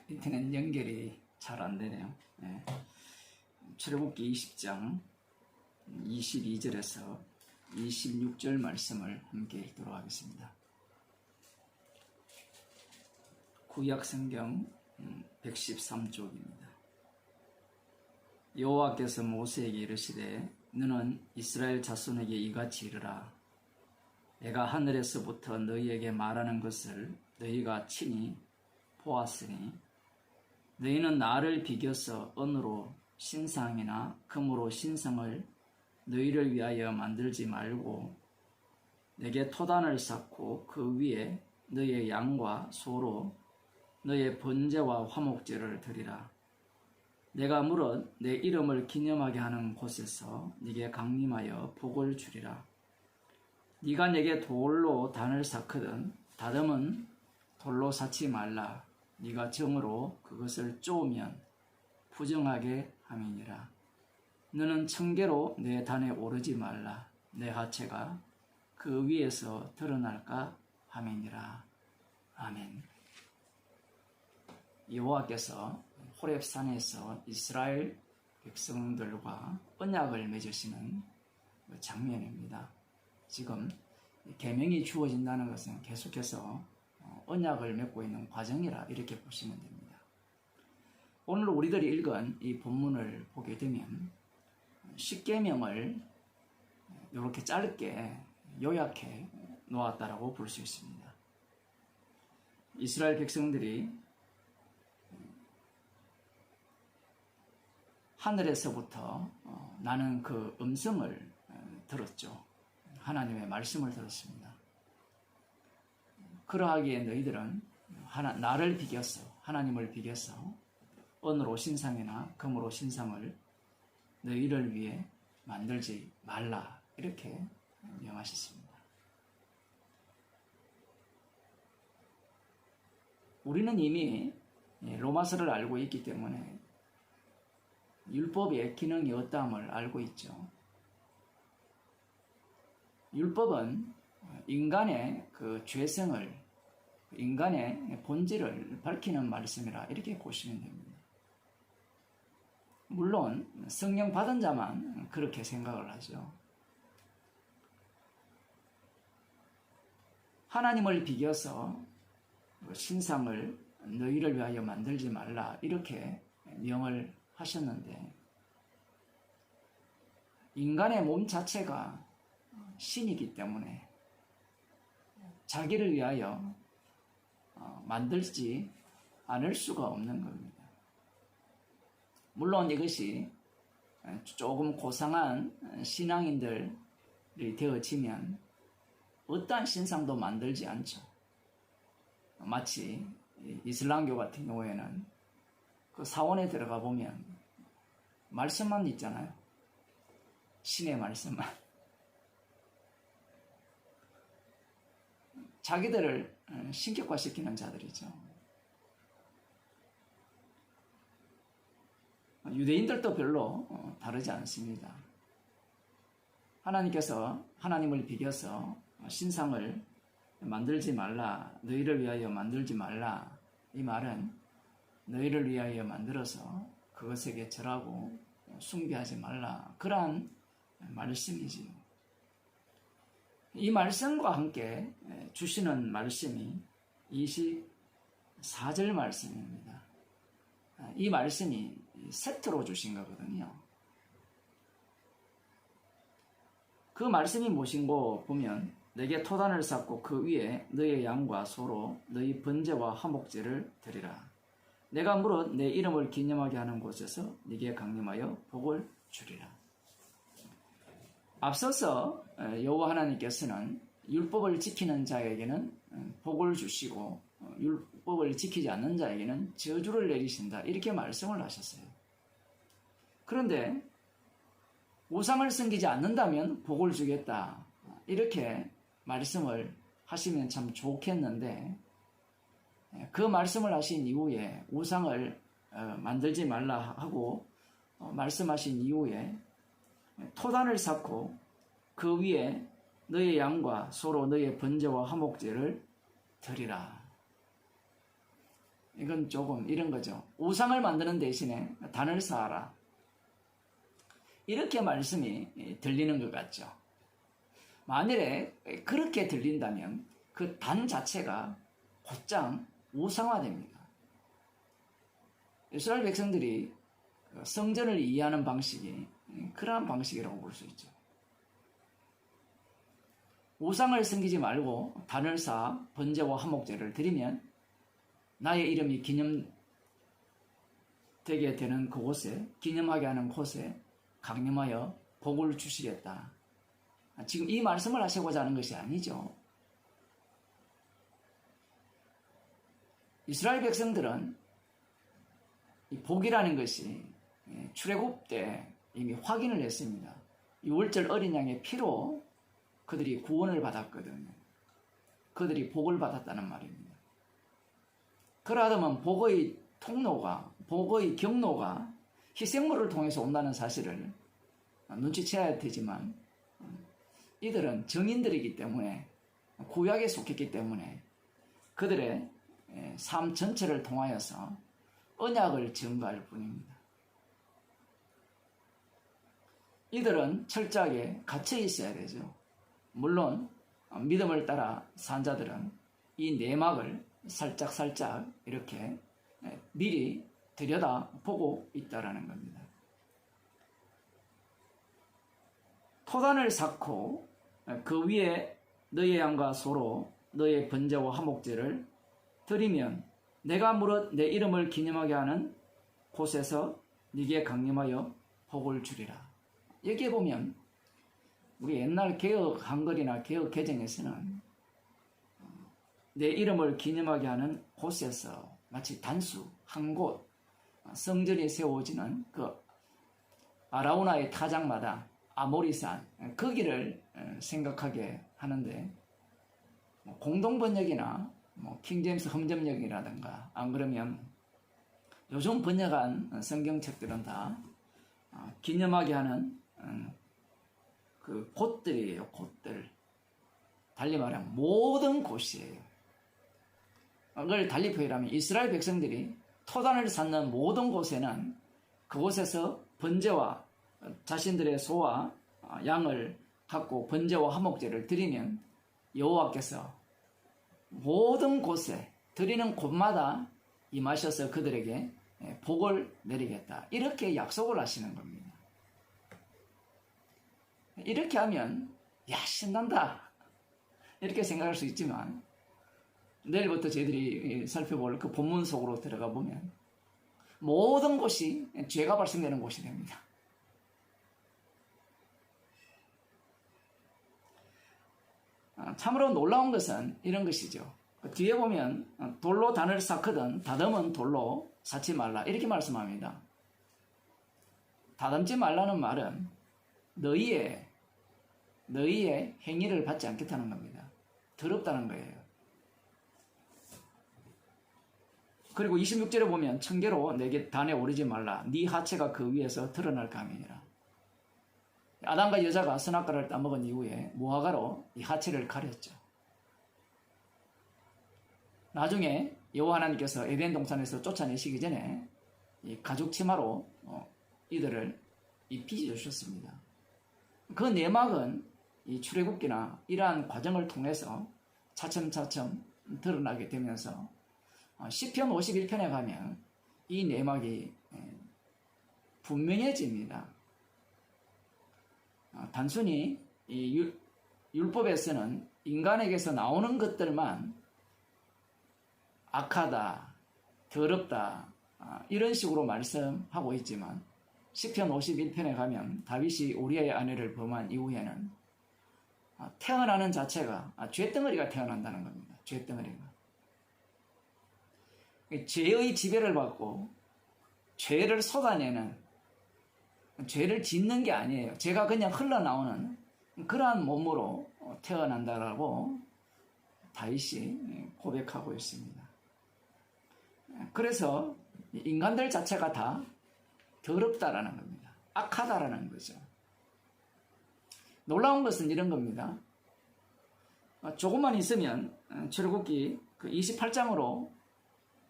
인터넷 연결이 잘 안 되네요. 네. 출애굽기 20장 22절에서 26절 말씀을 함께 읽도록 하겠습니다. 구약 성경 113쪽입니다. 여호와께서 모세에게 이르시되 너는 이스라엘 자손에게 이같이 이르라. 내가 하늘에서부터 너희에게 말하는 것을 너희가 친히 보았으니 너희는 나를 비교서 은으로 신상이나 금으로 신상을 너희를 위하여 만들지 말고 내게 토단을 쌓고 그 위에 너희의 양과 소로 너희의 번제와 화목제를 드리라. 내가 무릇 내 이름을 기념하게 하는 곳에서 네게 강림하여 복을 주리라. 네가 내게 돌로 단을 쌓거든 다듬은 돌로 쌓지 말라. 네가 정으로 그것을 쪼으면 부정하게 함이니라. 너는 청개로 내 단에 오르지 말라. 내 하체가 그 위에서 드러날까 함이니라. 아멘. 여호와께서 호렙산에서 이스라엘 백성들과 언약을 맺으시는 장면입니다. 지금 계명이 주어진다는 것은 계속해서 언약을 맺고 있는 과정이라 이렇게 보시면 됩니다. 오늘 우리들이 읽은 이 본문을 보게 되면 십계명을 이렇게 짧게 요약해 놓았다라고 볼 수 있습니다. 이스라엘 백성들이 하늘에서부터 나는 그 음성을 들었죠. 하나님의 말씀을 들었습니다. 그러하기에 너희들은 나를 비교서 하나님을 비교서 은으로 신상이나 금으로 신상을 너희를 위해 만들지 말라 이렇게 명하셨습니다. 우리는 이미 로마서를 알고 있기 때문에 율법의 기능이 없다함을 알고 있죠. 율법은 인간의 그 죄성을, 인간의 본질을 밝히는 말씀이라 이렇게 보시면 됩니다. 물론 성령 받은 자만 그렇게 생각을 하죠. 하나님을 비교서 신상을 너희를 위하여 만들지 말라 이렇게 명을 하셨는데 인간의 몸 자체가 신이기 때문에 자기를 위하여 만들지 않을 수가 없는 겁니다. 물론 이것이 조금 고상한 신앙인들이 되어지면 어떠한 신상도 만들지 않죠. 마치 이슬람교 같은 경우에는 그 사원에 들어가 보면 말씀만 있잖아요. 신의 말씀만. 자기들을 신격화시키는 자들이죠. 유대인들도 별로 다르지 않습니다. 하나님께서 하나님을 비교서 신상을 만들지 말라, 너희를 위하여 만들지 말라. 이 말은 너희를 위하여 만들어서 그것에게 절하고 숭배하지 말라. 그러한 말씀이지요. 이 말씀과 함께 주시는 말씀이 24절 말씀입니다. 이 말씀이 세트로 주신 거거든요. 그 말씀이 무엇인고 보면 내게 토단을 쌓고 그 위에 너의 양과 소로 너희 번제와 화목제를 드리라. 내가 무릇 내 이름을 기념하게 하는 곳에서 네게 강림하여 복을 주리라. 앞서서 여호와 하나님께서는 율법을 지키는 자에게는 복을 주시고 율법을 지키지 않는 자에게는 저주를 내리신다 이렇게 말씀을 하셨어요. 그런데 우상을 섬기지 않는다면 복을 주겠다 이렇게 말씀을 하시면 참 좋겠는데 그 말씀을 하신 이후에 우상을 만들지 말라 하고 말씀하신 이후에 토단을 쌓고 그 위에 너의 양과 소로 너의 번제와 화목제를 드리라. 이건 조금 이런 거죠. 우상을 만드는 대신에 단을 쌓아라. 이렇게 말씀이 들리는 것 같죠. 만일에 그렇게 들린다면 그 단 자체가 곧장 우상화됩니다. 이스라엘 백성들이 성전을 이해하는 방식이 그러한 방식이라고 볼 수 있죠. 우상을 섬기지 말고 단을 쌓아 번제와 화목제를 드리면 나의 이름이 기념되게 되는 그곳에, 기념하게 하는 곳에 강림하여 복을 주시겠다. 지금 이 말씀을 하시고자 하는 것이 아니죠. 이스라엘 백성들은 이 복이라는 것이 출애굽 때 이미 확인을 했습니다. 유월절 어린 양의 피로 그들이 구원을 받았거든요. 그들이 복을 받았다는 말입니다. 그러하다면 복의 통로가, 복의 경로가 희생물을 통해서 온다는 사실을 눈치채야 되지만 이들은 정인들이기 때문에, 구약에 속했기 때문에 그들의 삶 전체를 통하여서 언약을 증거할 뿐입니다. 이들은 철저하게 갇혀 있어야 되죠. 물론 믿음을 따라 산 자들은 이 내막을 살짝살짝 이렇게 미리 들여다보고 있다라는 겁니다. 토단을 쌓고 그 위에 너의 양과 소로 너의 번제와 화목제를 드리면 내가 무릇 내 이름을 기념하게 하는 곳에서 네게 강림하여 복을 주리라. 여기에 보면 우리 옛날 개혁 한글이나 개혁 개정에서는 내 이름을 기념하게 하는 곳에서 마치 단수 한 곳 성전이 세워지는 그 아라우나의 타작마다 아모리산 거기를 생각하게 하는데 공동번역이나 킹제임스 험점역이라든가 안 그러면 요즘 번역한 성경책들은 다 기념하게 하는 그 곳들이에요. 곳들. 달리 말하면 모든 곳이에요. 그걸 달리 표현하면 이스라엘 백성들이 토단을 쌓는 모든 곳에는 그곳에서 번제와 자신들의 소와 양을 갖고 번제와 화목제를 드리면 여호와께서 모든 곳에 드리는 곳마다 임하셔서 그들에게 복을 내리겠다. 이렇게 약속을 하시는 겁니다. 이렇게 하면 야 신난다 이렇게 생각할 수 있지만 내일부터 저희들이 살펴볼 그 본문 속으로 들어가 보면 모든 곳이 죄가 발생되는 곳이 됩니다. 참으로 놀라운 것은 이런 것이죠. 뒤에 보면 돌로 단을 쌓거든 다듬은 돌로 쌓지 말라 이렇게 말씀합니다. 다듬지 말라는 말은 너희의 행위를 받지 않겠다는 겁니다. 더럽다는 거예요. 그리고 26절에 보면 청계로 내게 단에 오르지 말라 네 하체가 그 위에서 드러날까 함이니라. 아담과 여자가 선악과를 따먹은 이후에 무화과로 이 하체를 가렸죠. 나중에 여호와 하나님께서 에덴 동산에서 쫓아내시기 전에 이 가죽 치마로 이들을 입히게 주셨습니다. 그 내막은 이 출애굽기나 이러한 과정을 통해서 차츰차츰 드러나게 되면서 시편 51편에 가면 이 내막이 분명해집니다. 단순히 이 율법에서는 인간에게서 나오는 것들만 악하다, 더럽다 이런 식으로 말씀하고 있지만 시편 51편에 가면 다윗이 우리아의 아내를 범한 이후에는 태어나는 자체가 죄덩어리가 태어난다는 겁니다. 죄덩어리가. 죄의 지배를 받고 죄를 쏟아내는 죄를 짓는 게 아니에요. 죄가 그냥 흘러나오는 그러한 몸으로 태어난다라고 다윗이 고백하고 있습니다. 그래서 인간들 자체가 다 더럽다라는 겁니다. 악하다라는 거죠. 놀라운 것은 이런 겁니다. 조금만 있으면 출애굽기 그 28장으로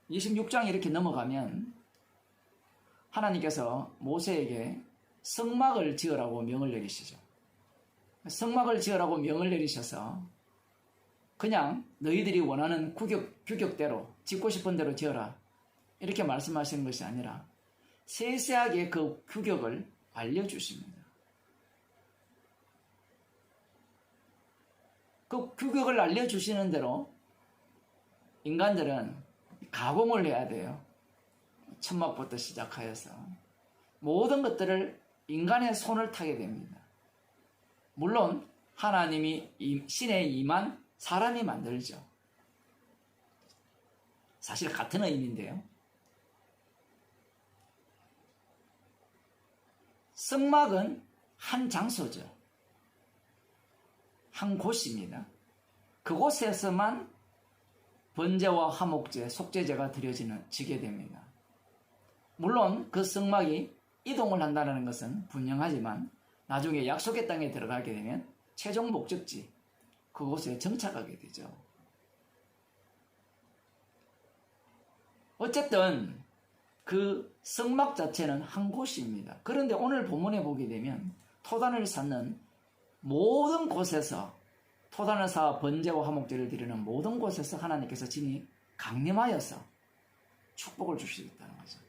26장 이렇게 넘어가면 하나님께서 모세에게 성막을 지으라고 명을 내리시죠. 성막을 지으라고 명을 내리셔서 그냥 너희들이 원하는 규격대로 짓고 싶은 대로 지어라 이렇게 말씀하시는 것이 아니라 세세하게 그 규격을 알려주십니다. 그 규격을 알려주시는 대로 인간들은 가공을 해야 돼요. 천막부터 시작하여서 모든 것들을 인간의 손을 타게 됩니다. 물론 하나님이 신에 임한 사람이 만들죠. 사실 같은 의미인데요. 성막은 한 장소죠. 한 곳입니다. 그곳에서만 번제와 화목제, 속죄제가 지게 됩니다. 물론 그 성막이 이동을 한다는 것은 분명하지만 나중에 약속의 땅에 들어가게 되면 최종 목적지 그곳에 정착하게 되죠. 어쨌든 그 성막 자체는 한 곳입니다. 그런데 오늘 본문에 보게 되면 토단을 쌓는 모든 곳에서 토단을 쌓아 번제와 화목제를 드리는 모든 곳에서 하나님께서 진히 강림하여서 축복을 주시겠다는 거죠.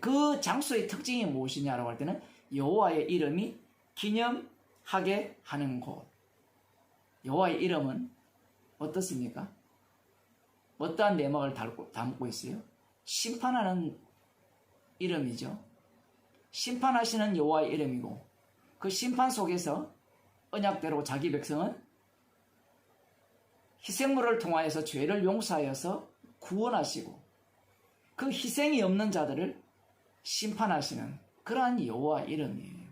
그 장소의 특징이 무엇이냐라고 할 때는 여호와의 이름이 기념하게 하는 곳. 여호와의 이름은 어떻습니까? 어떠한 내막을 담고 있어요? 심판하는 이름이죠. 심판하시는 여호와의 이름이고 그 심판 속에서 언약대로 자기 백성은 희생물을 통하여서 죄를 용서하여서 구원하시고 그 희생이 없는 자들을 심판하시는 그러한 여호와 이름이에요.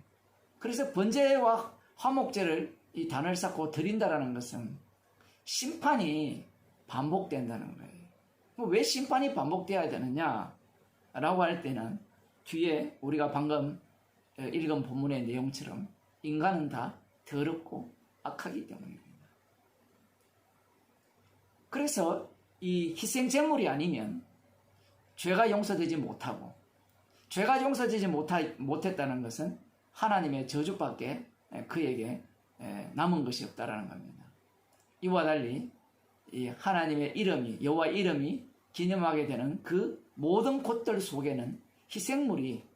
그래서 번제와 화목제를 이 단을 쌓고 드린다라는 것은 심판이 반복된다는 거예요. 왜 심판이 반복되어야 되느냐 라고 할 때는 뒤에 우리가 방금 읽은 본문의 내용처럼 인간은 다 더럽고 악하기 때문입니다. 그래서 이 희생제물이 아니면 죄가 용서되지 못하고 죄가 용서되지 못했다는 것은 하나님의 저주밖에 그에게 남은 것이 없다라는 겁니다. 이와 달리 이 하나님의 이름이 여호와 이름이 기념하게 되는 그 모든 곳들 속에는 희생물이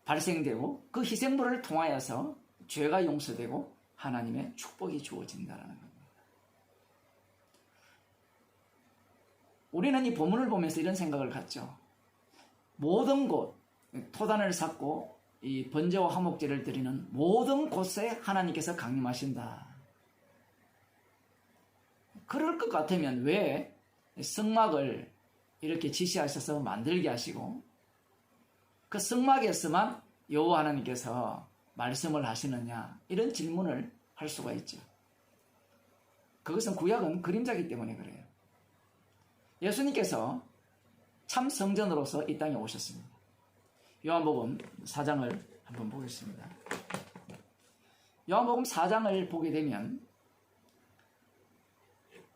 발생되고 그 희생물을 통하여서 죄가 용서되고 하나님의 축복이 주어진다는 겁니다. 우리는 이 본문을 보면서 이런 생각을 갖죠. 모든 곳, 토단을 쌓고 이 번제와 화목제를 드리는 모든 곳에 하나님께서 강림하신다. 그럴 것 같으면 왜 성막을 이렇게 지시하셔서 만들게 하시고 그 성막에서만 여호와 하나님께서 말씀을 하시느냐 이런 질문을 할 수가 있죠. 그것은 구약은 그림자이기 때문에 그래요. 예수님께서 참 성전으로서 이 땅에 오셨습니다. 요한복음 4장을 한번 보겠습니다. 요한복음 4장을 보게 되면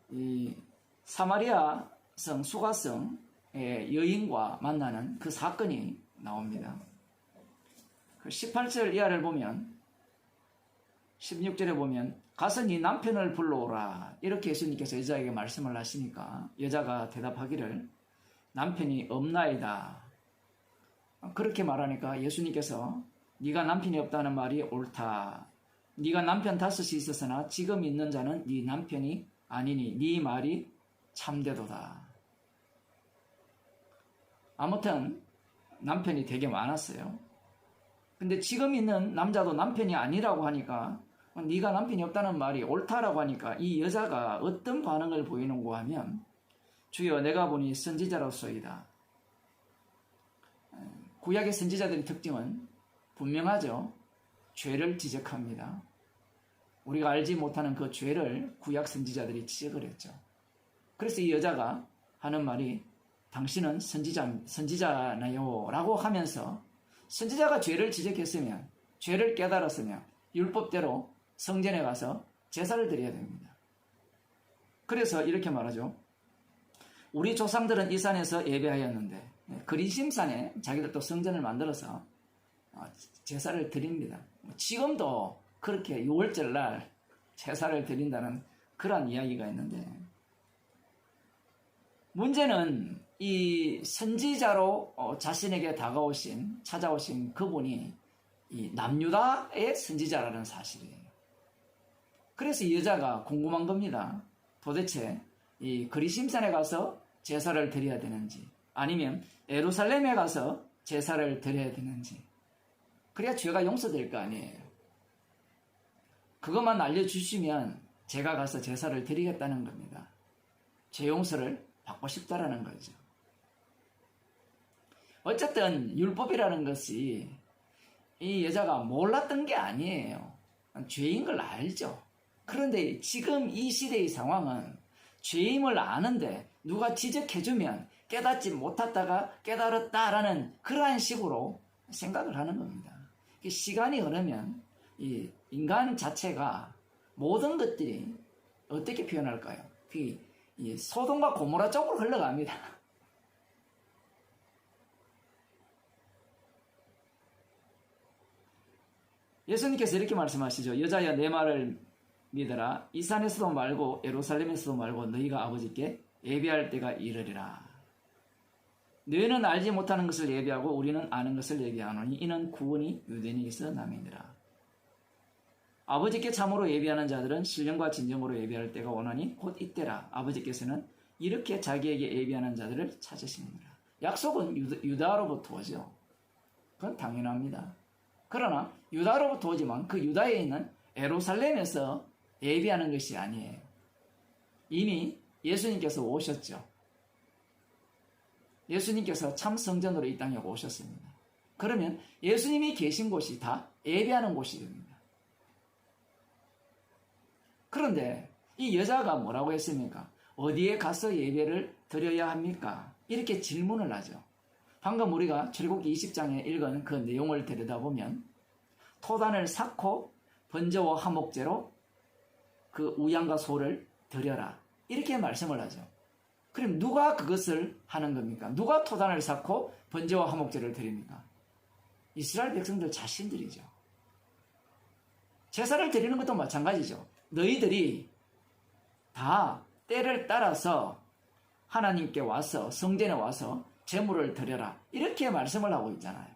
이 사마리아 성 수가성의 여인과 만나는 그 사건이 나옵니다. 그 18절 이하를 보면 16절에 보면 가서 네 남편을 불러오라 이렇게 예수님께서 여자에게 말씀을 하시니까 여자가 대답하기를 남편이 없나이다. 그렇게 말하니까 예수님께서 네가 남편이 없다는 말이 옳다. 네가 남편 5이 있었으나 지금 있는 자는 네 남편이 아니니 네 말이 참되도다. 아무튼 남편이 되게 많았어요. 근데 지금 있는 남자도 남편이 아니라고 하니까 네가 남편이 없다는 말이 옳다라고 하니까 이 여자가 어떤 반응을 보이는가 하면 주여 내가 보니 선지자로서이다. 구약의 선지자들의 특징은 분명하죠. 죄를 지적합니다. 우리가 알지 못하는 그 죄를 구약 선지자들이 지적을 했죠. 그래서 이 여자가 하는 말이 당신은 선지자나요? 라고 하면서 선지자가 죄를 지적했으면 죄를 깨달았으면 율법대로 성전에 가서 제사를 드려야 됩니다. 그래서 이렇게 말하죠. 우리 조상들은 이 산에서 예배하였는데 그리심산에 자기들 또 성전을 만들어서 제사를 드립니다. 지금도 그렇게 6월절 날 제사를 드린다는 그런 이야기가 있는데, 문제는 이 선지자로 자신에게 찾아오신 그분이 이 남유다의 선지자라는 사실이에요. 그래서 이 여자가 궁금한 겁니다. 도대체 이 그리심산에 가서 제사를 드려야 되는지, 아니면 예루살렘에 가서 제사를 드려야 되는지, 그래야 죄가 용서될 거 아니에요. 그것만 알려주시면 제가 가서 제사를 드리겠다는 겁니다. 죄 용서를 받고 싶다라는 거죠. 어쨌든 율법이라는 것이 이 여자가 몰랐던 게 아니에요. 죄인 걸 알죠. 그런데 지금 이 시대의 상황은 죄임을 아는데 누가 지적해주면 깨닫지 못했다가 깨달았다라는 그러한 식으로 생각을 하는 겁니다. 시간이 흐르면 이 인간 자체가 모든 것들이 어떻게 표현할까요? 이 소돔과 고모라 쪽으로 흘러갑니다. 예수님께서 이렇게 말씀하시죠. 여자야, 내 말을 믿어라. 이 산에서도 말고 예루살렘에서도 말고 너희가 아버지께 예배할 때가 이르리라. 너희는 알지 못하는 것을 예배하고 우리는 아는 것을 예배하노니 이는 구원이 유대인에게서 남이니라. 아버지께 참으로 예배하는 자들은 신령과 진정으로 예배할 때가 오나니 곧 이때라. 아버지께서는 이렇게 자기에게 예배하는 자들을 찾으시느니라. 약속은 유다로부터 오죠. 그건 당연합니다. 그러나 유다로부터 오지만 그 유다에 있는 예루살렘에서 예배하는 것이 아니에요. 이미 예수님께서 오셨죠. 예수님께서 참 성전으로 이 땅에 오셨습니다. 그러면 예수님이 계신 곳이 다 예배하는 곳이 됩니다. 그런데 이 여자가 뭐라고 했습니까? 어디에 가서 예배를 드려야 합니까? 이렇게 질문을 하죠. 방금 우리가 출애굽기 20장에 읽은 그 내용을 들여다보면 토단을 쌓고 번제와 화목제로 그 우양과 소를 드려라, 이렇게 말씀을 하죠. 그럼 누가 그것을 하는 겁니까? 누가 토단을 쌓고 번제와 화목제를 드립니까? 이스라엘 백성들 자신들이죠. 제사를 드리는 것도 마찬가지죠. 너희들이 다 때를 따라서 하나님께 와서 성전에 와서 제물을 드려라, 이렇게 말씀을 하고 있잖아요.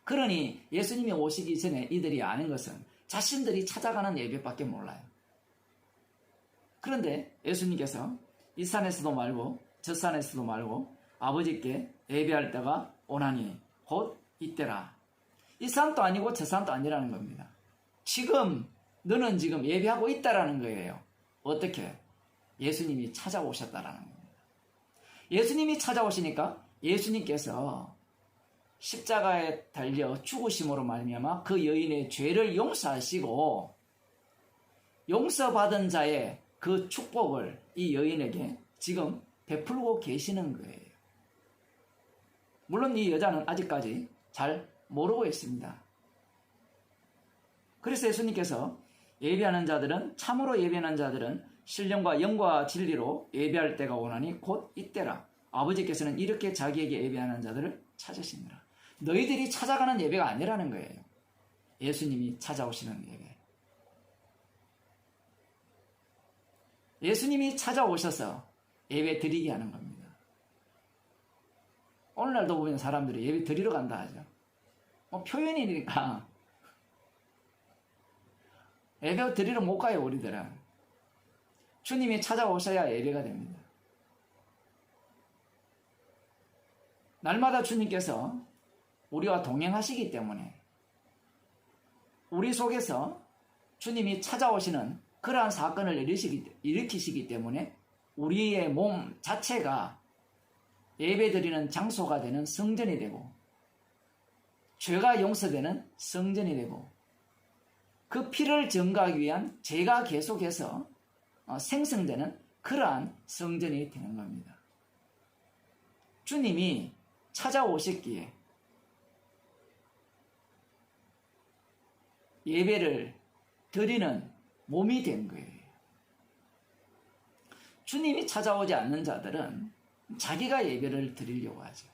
그러니 예수님이 오시기 전에 이들이 아는 것은 자신들이 찾아가는 예배밖에 몰라요. 그런데 예수님께서 이 산에서도 말고 저 산에서도 말고 아버지께 예배할 때가 오나니 곧 이때라. 이 산도 아니고 저 산도 아니라는 겁니다. 너는 지금 예배하고 있다라는 거예요. 어떻게? 예수님이 찾아오셨다라는 겁니다. 예수님이 찾아오시니까 예수님께서 십자가에 달려 죽으심으로 말미암아 그 여인의 죄를 용서하시고 용서받은 자의 그 축복을 이 여인에게 지금 베풀고 계시는 거예요. 물론 이 여자는 아직까지 잘 모르고 있습니다. 그래서 예수님께서 참으로 예배하는 자들은 신령과 영과 진리로 예배할 때가 오나니 곧 이때라. 아버지께서는 이렇게 자기에게 예배하는 자들을 찾으시니라. 너희들이 찾아가는 예배가 아니라는 거예요. 예수님이 찾아오시는 예배. 예수님이 찾아오셔서 예배 드리게 하는 겁니다. 오늘날도 보면 사람들이 예배 드리러 간다 하죠. 표현이니까 예배 드리러 못 가요, 우리들은. 주님이 찾아오셔야 예배가 됩니다. 날마다 주님께서 우리와 동행하시기 때문에 우리 속에서 주님이 찾아오시는 그러한 사건을 일으키시기 때문에 우리의 몸 자체가 예배드리는 장소가 되는 성전이 되고 죄가 용서되는 성전이 되고 그 피를 증거하기 위한 죄가 계속해서 생성되는 그러한 성전이 되는 겁니다. 주님이 찾아오셨기에 예배를 드리는 몸이 된 거예요. 주님이 찾아오지 않는 자들은 자기가 예배를 드리려고 하죠.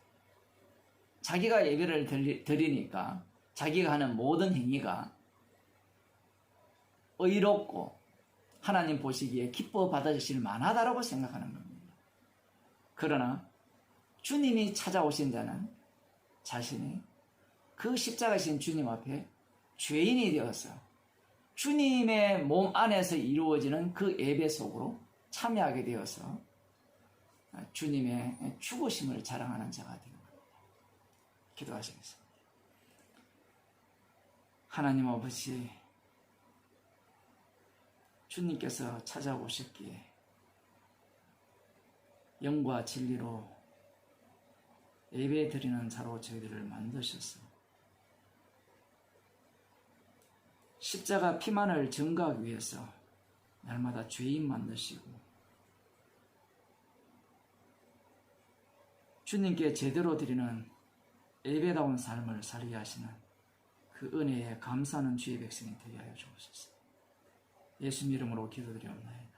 자기가 예배를 드리니까 자기가 하는 모든 행위가 의롭고 하나님 보시기에 기뻐 받아주실 만하다라고 생각하는 겁니다. 그러나 주님이 찾아오신 자는 자신이 그 십자가신 주님 앞에 죄인이 되어서 주님의 몸 안에서 이루어지는 그 예배 속으로 참여하게 되어서 주님의 죽으심을 자랑하는 자가 되는 겁니다. 기도하시겠습니다. 하나님 아버지, 주님께서 찾아오셨기에 영과 진리로 예배 드리는 자로 저희들을 만드셔서 십자가 피만을 증거하기 위해서 날마다 죄인 만드시고 주님께 제대로 드리는 예배다운 삶을 살게 하시는 그 은혜에 감사하는 주의 백성이 되게 하여 주옵소서. 예수님 이름으로 기도드리옵나이다.